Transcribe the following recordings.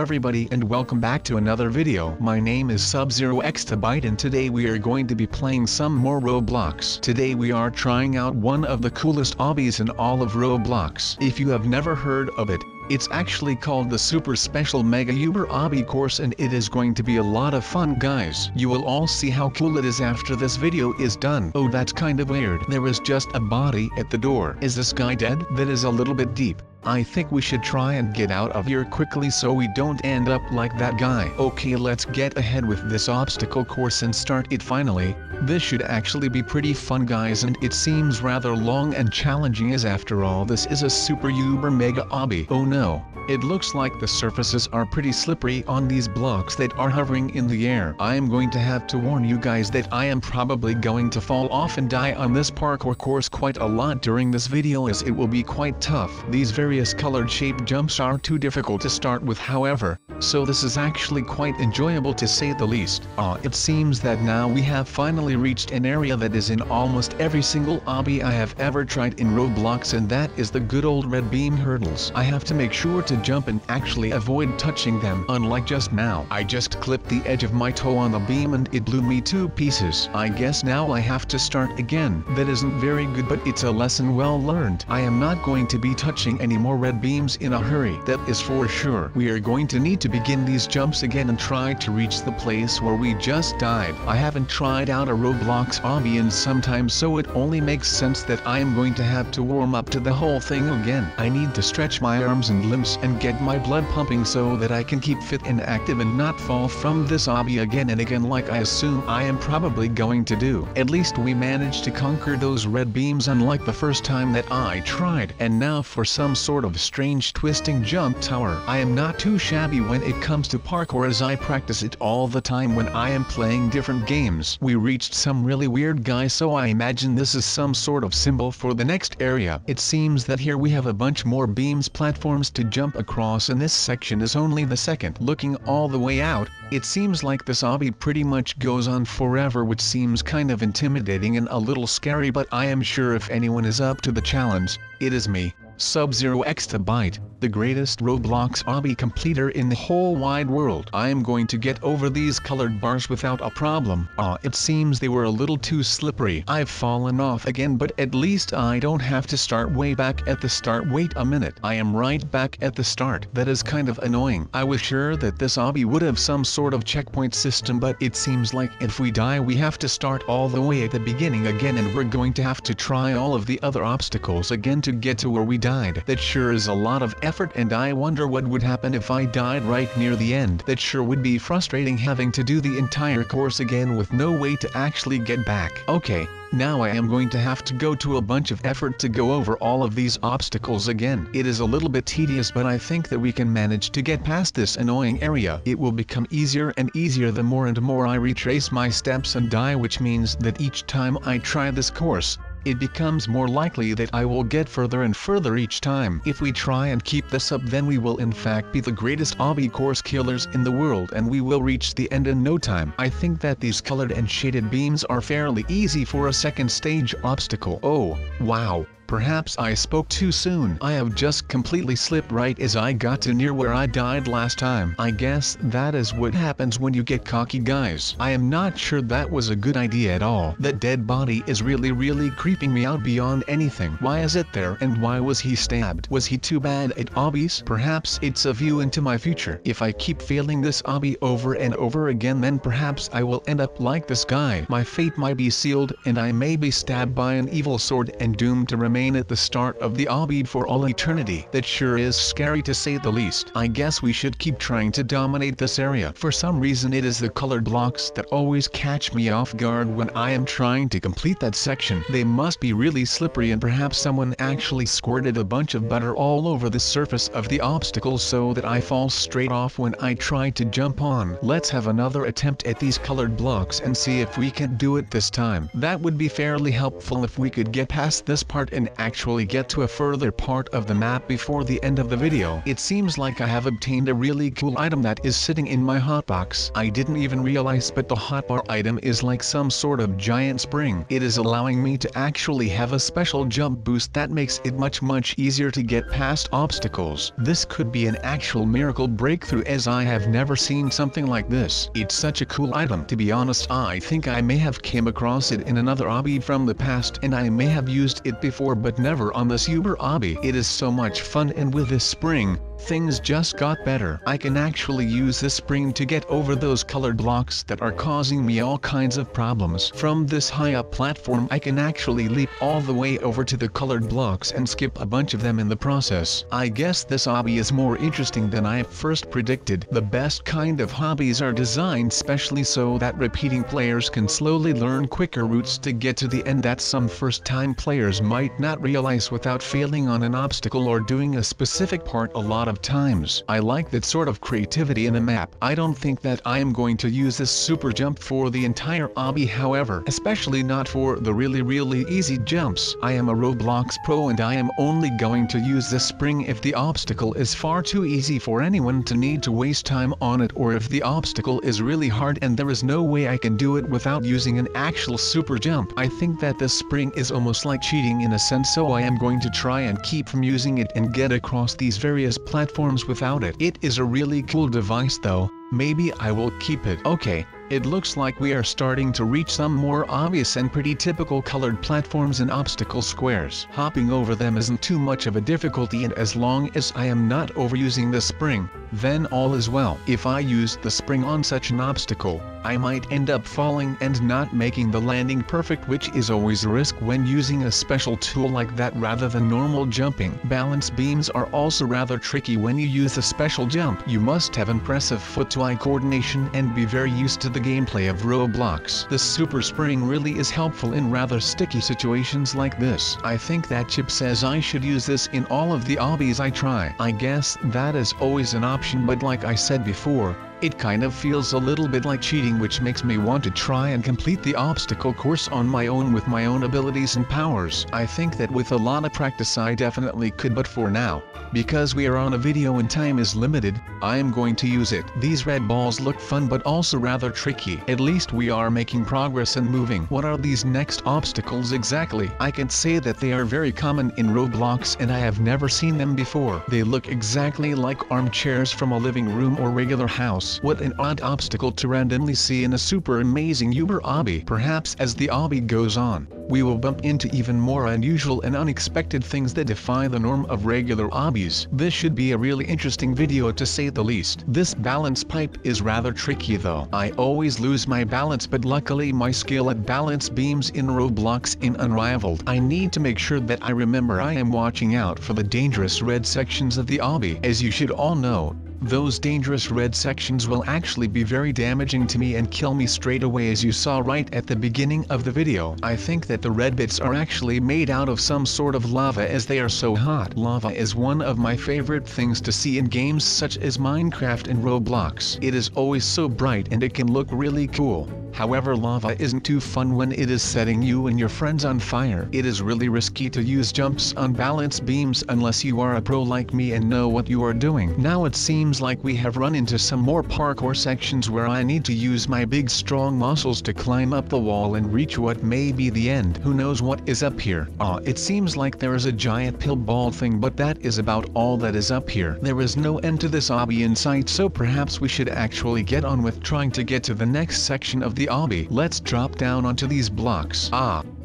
everybody and welcome back to another video. My name is SubZeroExtabyte and today we are going to be playing some more Roblox. Today we are trying out one of the coolest obbies in all of Roblox. If you have never heard of it, it's actually called the Super Special Mega Uber Obby course and it is going to be a lot of fun, guys. You will all see how cool it is after this video is done. Oh, that's kind of weird. There is just a body at the door. Is this guy dead? That is a little bit deep. I think we should try and get out of here quickly so we don't end up like that guy. Okay, let's get ahead with this obstacle course and start it finally. This should actually be pretty fun, guys, and it seems rather long and challenging as after all this is a super uber mega obby. Oh no. It looks like the surfaces are pretty slippery on these blocks that are hovering in the air. I am going to have to warn you guys that I am probably going to fall off and die on this parkour course quite a lot during this video as it will be quite tough. These various colored shaped jumps are too difficult to start with, however, so this is actually quite enjoyable to say the least. It seems that now we have finally reached an area that is in almost every single obby I have ever tried in Roblox, and that is the good old red beam hurdles. I have to make sure to jump and actually avoid touching them. Unlike just now, I just clipped the edge of my toe on the beam and it blew me to pieces. I guess now I have to start again. That isn't very good, but it's a lesson well learned. I am not going to be touching any more red beams in a hurry, that is for sure. We are going to need to begin these jumps again and try to reach the place where we just died. I haven't tried out a Roblox obby in some time, so it only makes sense that I am going to have to warm up to the whole thing again. I need to stretch my arms and limbs and get my blood pumping so that I can keep fit and active and not fall from this obby again and again like I assume I am probably going to do. At least we managed to conquer those red beams unlike the first time that I tried. And now for some sort of strange twisting jump tower. I am not too shabby when it comes to parkour as I practice it all the time when I am playing different games. We reached some really weird guy, so I imagine this is some sort of symbol for the next area. It seems that here we have a bunch more beams platforms to jump across, and this section is only the second. Looking all the way out, it seems like this obby pretty much goes on forever, which seems kind of intimidating and a little scary, but I am sure if anyone is up to the challenge, it is me, SubZeroExtabyte, the greatest Roblox obby completer in the whole wide world. I am going to get over these colored bars without a problem. It seems they were a little too slippery. I've fallen off again, but at least I don't have to start way back at the start. Wait a minute, I am right back at the start. That is kind of annoying. I was sure that this obby would have some sort of checkpoint system, but it seems like if we die we have to start all the way at the beginning again, and we're going to have to try all of the other obstacles again to get to where we died. That sure is a lot of effort, and I wonder what would happen if I died right near the end. That sure would be frustrating, having to do the entire course again with no way to actually get back. Okay, now I am going to have to go to a bunch of effort to go over all of these obstacles again. It is a little bit tedious, but I think that we can manage to get past this annoying area. It will become easier and easier the more and more I retrace my steps and die, which means that each time I try this course, it becomes more likely that I will get further and further each time. If we try and keep this up, then we will in fact be the greatest obby course killers in the world, and we will reach the end in no time. I think that these colored and shaded beams are fairly easy for a second stage obstacle. Oh, wow. Perhaps I spoke too soon. I have just completely slipped right as I got to near where I died last time. I guess that is what happens when you get cocky, guys. I am not sure that was a good idea at all. That dead body is really creeping me out beyond anything. Why is it there, and why was he stabbed? Was he too bad at obbies? Perhaps it's a view into my future. If I keep failing this obby over and over again, then perhaps I will end up like this guy. My fate might be sealed, and I may be stabbed by an evil sword and doomed to remain at the start of the obby for all eternity. That sure is scary to say the least. I guess we should keep trying to dominate this area. For some reason it is the colored blocks that always catch me off guard when I am trying to complete that section. They must be really slippery, and perhaps someone actually squirted a bunch of butter all over the surface of the obstacles so that I fall straight off when I try to jump on. Let's have another attempt at these colored blocks and see if we can do it this time. That would be fairly helpful if we could get past this part and can actually get to a further part of the map before the end of the video. It seems like I have obtained a really cool item that is sitting in my hotbox. I didn't even realize, but the hotbar item is like some sort of giant spring. It is allowing me to actually have a special jump boost that makes it much easier to get past obstacles. This could be an actual miracle breakthrough, as I have never seen something like this. It's such a cool item. To be honest, I think I may have came across it in another obby from the past, and I may have used it before but never on this Uber obby. It is so much fun, and with this spring, things just got better. I can actually use this spring to get over those colored blocks that are causing me all kinds of problems. From this high up platform I can actually leap all the way over to the colored blocks and skip a bunch of them in the process. I guess this obby is more interesting than I first predicted. The best kind of hobbies are designed specially so that repeating players can slowly learn quicker routes to get to the end that some first-time players might not realize without failing on an obstacle or doing a specific part a lot of times. I like that sort of creativity in a map. I don't think that I am going to use this super jump for the entire obby, however, especially not for the really easy jumps. I am a Roblox pro and I am only going to use this spring if the obstacle is far too easy for anyone to need to waste time on it, or if the obstacle is really hard and there is no way I can do it without using an actual super jump. I think that this spring is almost like cheating in a sense, so I am going to try and keep from using it and get across these various platforms without it. It is a really cool device though. Maybe I will keep it. Okay, it looks like we are starting to reach some more obvious and pretty typical colored platforms and obstacle squares. Hopping over them isn't too much of a difficulty, and as long as I am not overusing the spring, then all is well. If I use the spring on such an obstacle, I might end up falling and not making the landing perfect, which is always a risk when using a special tool like that rather than normal jumping. Balance beams are also rather tricky when you use a special jump. You must have impressive foot-to-eye coordination and be very used to the gameplay of Roblox. The super spring really is helpful in rather sticky situations like this. I think that Chip says I should use this in all of the obbies I try. I guess that is always an option, but like I said before, it kind of feels a little bit like cheating, which makes me want to try and complete the obstacle course on my own with my own abilities and powers. I think that with a lot of practice I definitely could, but for now, because we are on a video and time is limited, I am going to use it. These red balls look fun but also rather tricky. At least we are making progress and moving. What are these next obstacles exactly? I can say that they are very common in Roblox and I have never seen them before. They look exactly like armchairs from a living room or regular house. What an odd obstacle to randomly see in a super amazing Uber obby. Perhaps as the obby goes on, we will bump into even more unusual and unexpected things that defy the norm of regular obbies. This should be a really interesting video to say the least. This balance pipe is rather tricky though. I always lose my balance, but luckily my skill at balance beams in Roblox is unrivaled. I need to make sure that I remember I am watching out for the dangerous red sections of the obby. As you should all know, those dangerous red sections will actually be very damaging to me and kill me straight away, as you saw right at the beginning of the video. I think that the red bits are actually made out of some sort of lava, as they are so hot. Lava is one of my favorite things to see in games such as Minecraft and Roblox. It is always so bright and it can look really cool. However, lava isn't too fun when it is setting you and your friends on fire. It is really risky to use jumps on balance beams unless you are a pro like me and know what you are doing. Now it seems like we have run into some more parkour sections where I need to use my big strong muscles to climb up the wall and reach what may be the end. Who knows what is up here? It seems like there is a giant pill ball thing, but that is about all that is up here. There is no end to this obby in sight, so perhaps we should actually get on with trying to get to the next section of the obby. Let's drop down onto these blocks.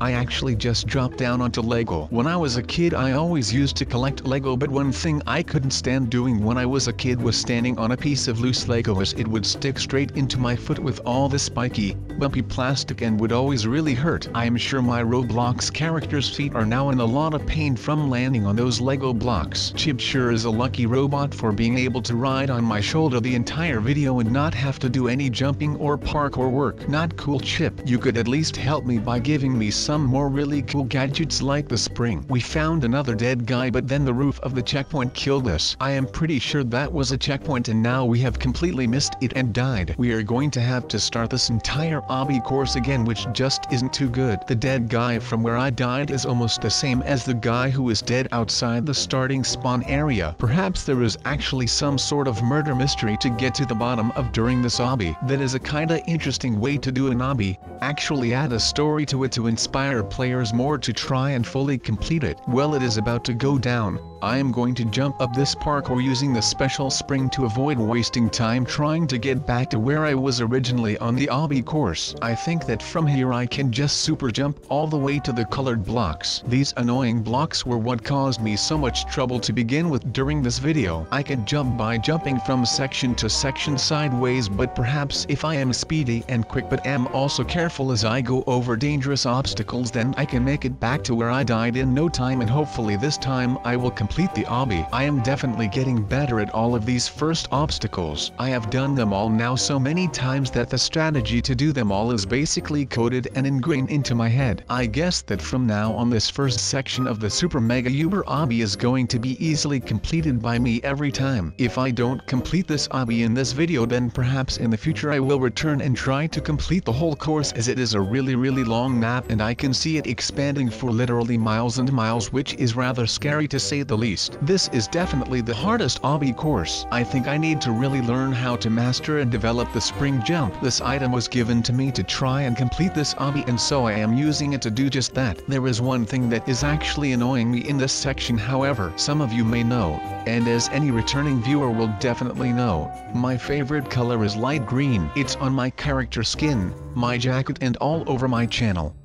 I actually just dropped down onto Lego. When I was a kid I always used to collect Lego, but one thing I couldn't stand doing when I was a kid was standing on a piece of loose Lego, as it would stick straight into my foot with all the spiky, bumpy plastic and would always really hurt. I am sure my Roblox character's feet are now in a lot of pain from landing on those Lego blocks. Chip sure is a lucky robot for being able to ride on my shoulder the entire video and not have to do any jumping or parkour work. Not cool, Chip. You could at least help me by giving me some some more really cool gadgets like the spring. We found another dead guy, but then the roof of the checkpoint killed us. I am pretty sure that was a checkpoint and now we have completely missed it and died. We are going to have to start this entire obby course again, which just isn't too good. The dead guy from where I died is almost the same as the guy who is dead outside the starting spawn area. Perhaps there is actually some sort of murder mystery to get to the bottom of during this obby. That is a kinda interesting way to do an obby. Actually add a story to it to inspire players more to try and fully complete it. Well, it is about to go down. I am going to jump up this parkour using the special spring to avoid wasting time trying to get back to where I was originally on the obby course. I think that from here I can just super jump all the way to the colored blocks. These annoying blocks were what caused me so much trouble to begin with during this video. I can jump by jumping from section to section sideways, but perhaps if I am speedy and quick but am also careful as I go over dangerous obstacles, then I can make it back to where I died in no time, and hopefully this time I will complete the obby. I am definitely getting better at all of these first obstacles. I have done them all now so many times that the strategy to do them all is basically coded and ingrained into my head. I guess that from now on this first section of the super mega uber obby is going to be easily completed by me every time. If I don't complete this obby in this video, then perhaps in the future I will return and try to complete the whole course, as it is a really long map and I can see it expanding for literally miles and miles, which is rather scary to say the least. This is definitely the hardest obby course. I think I need to really learn how to master and develop the spring jump. This item was given to me to try and complete this obby, and so I am using it to do just that. There is one thing that is actually annoying me in this section, however. Some of you may know, and as any returning viewer will definitely know, my favorite color is light green. It's on my character skin, my jacket, and all over my channel.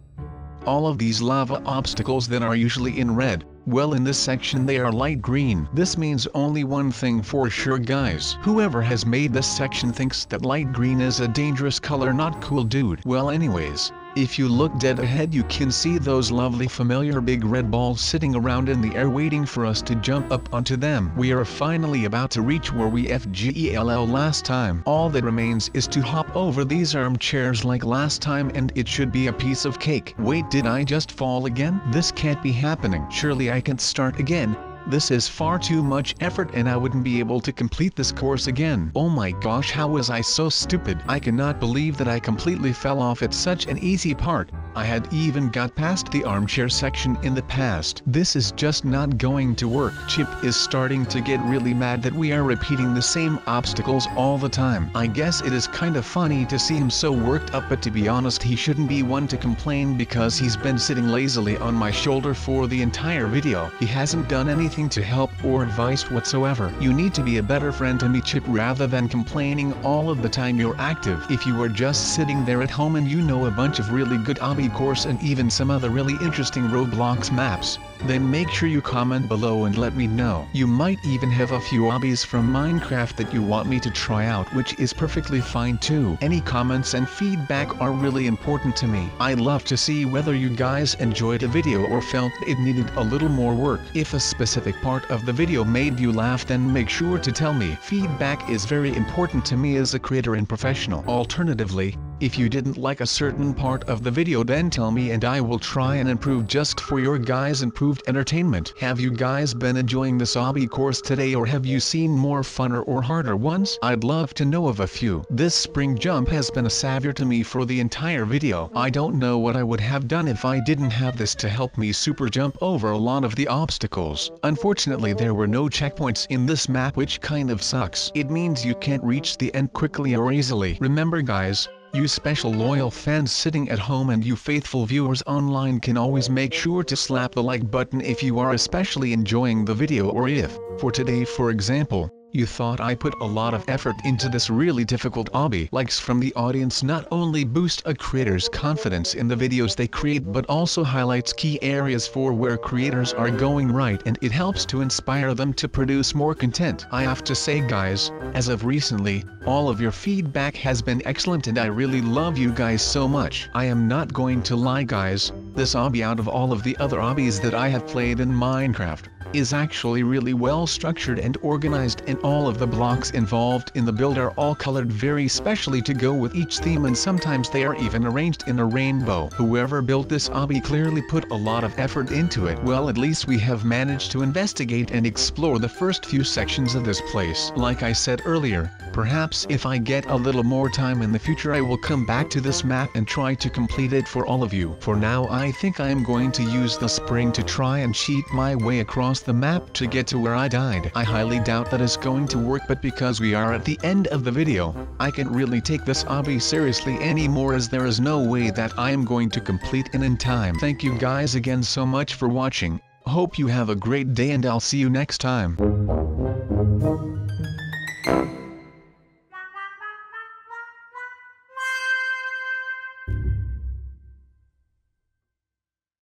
All of these lava obstacles that are usually in red, well, in this section they are light green. This means only one thing for sure, guys. Whoever has made this section thinks that light green is a dangerous color, not cool, dude. Well, anyways, if you look dead ahead you can see those lovely familiar big red balls sitting around in the air waiting for us to jump up onto them. We are finally about to reach where we FGELL last time. All that remains is to hop over these armchairs like last time and it should be a piece of cake. Wait, did I just fall again? This can't be happening. Surely I can start again. This is far too much effort and I wouldn't be able to complete this course again. Oh my gosh, how was I so stupid? I cannot believe that I completely fell off at such an easy part. I had even got past the armchair section in the past. This is just not going to work. Chip is starting to get really mad that we are repeating the same obstacles all the time. I guess it is kind of funny to see him so worked up, but to be honest he shouldn't be one to complain because he's been sitting lazily on my shoulder for the entire video. He hasn't done anything to help or advice whatsoever. You need to be a better friend to me, Chip, rather than complaining all of the time you're active. If you are just sitting there at home and you know a bunch of really good obby course and even some other really interesting Roblox maps, then make sure you comment below and let me know. You might even have a few obbies from Minecraft that you want me to try out, which is perfectly fine too. Any comments and feedback are really important to me. I love to see whether you guys enjoyed the video or felt it needed a little more work. If a specific part of the video made you laugh, then make sure to tell me. Feedback is very important to me as a creator and professional. Alternatively, if you didn't like a certain part of the video, then tell me and I will try and improve just for your guys' improved entertainment. Have you guys been enjoying this obby course today, or have you seen more funner or harder ones? I'd love to know of a few. This spring jump has been a savior to me for the entire video. I don't know what I would have done if I didn't have this to help me super jump over a lot of the obstacles. Unfortunately there were no checkpoints in this map, which kind of sucks. It means you can't reach the end quickly or easily. Remember guys, you special loyal fans sitting at home and you faithful viewers online can always make sure to slap the like button if you are especially enjoying the video, or if, for today for example, you thought I put a lot of effort into this really difficult obby. Likes from the audience not only boost a creator's confidence in the videos they create, but also highlights key areas for where creators are going right, and it helps to inspire them to produce more content. I have to say guys, as of recently, all of your feedback has been excellent and I really love you guys so much. I am not going to lie guys, this obby out of all of the other obbies that I have played in Minecraft, is actually really well structured and organized, and all of the blocks involved in the build are all colored very specially to go with each theme, and sometimes they are even arranged in a rainbow. Whoever built this obby clearly put a lot of effort into it. Well, at least we have managed to investigate and explore the first few sections of this place. Like I said earlier, perhaps if I get a little more time in the future I will come back to this map and try to complete it for all of you. For now I think I am going to use the spring to try and cheat my way across the map to get to where I died. I highly doubt that is going to work, but because we are at the end of the video, I can't really take this obby seriously anymore, as there is no way that I am going to complete it in time. Thank you guys again so much for watching. Hope you have a great day and I'll see you next time.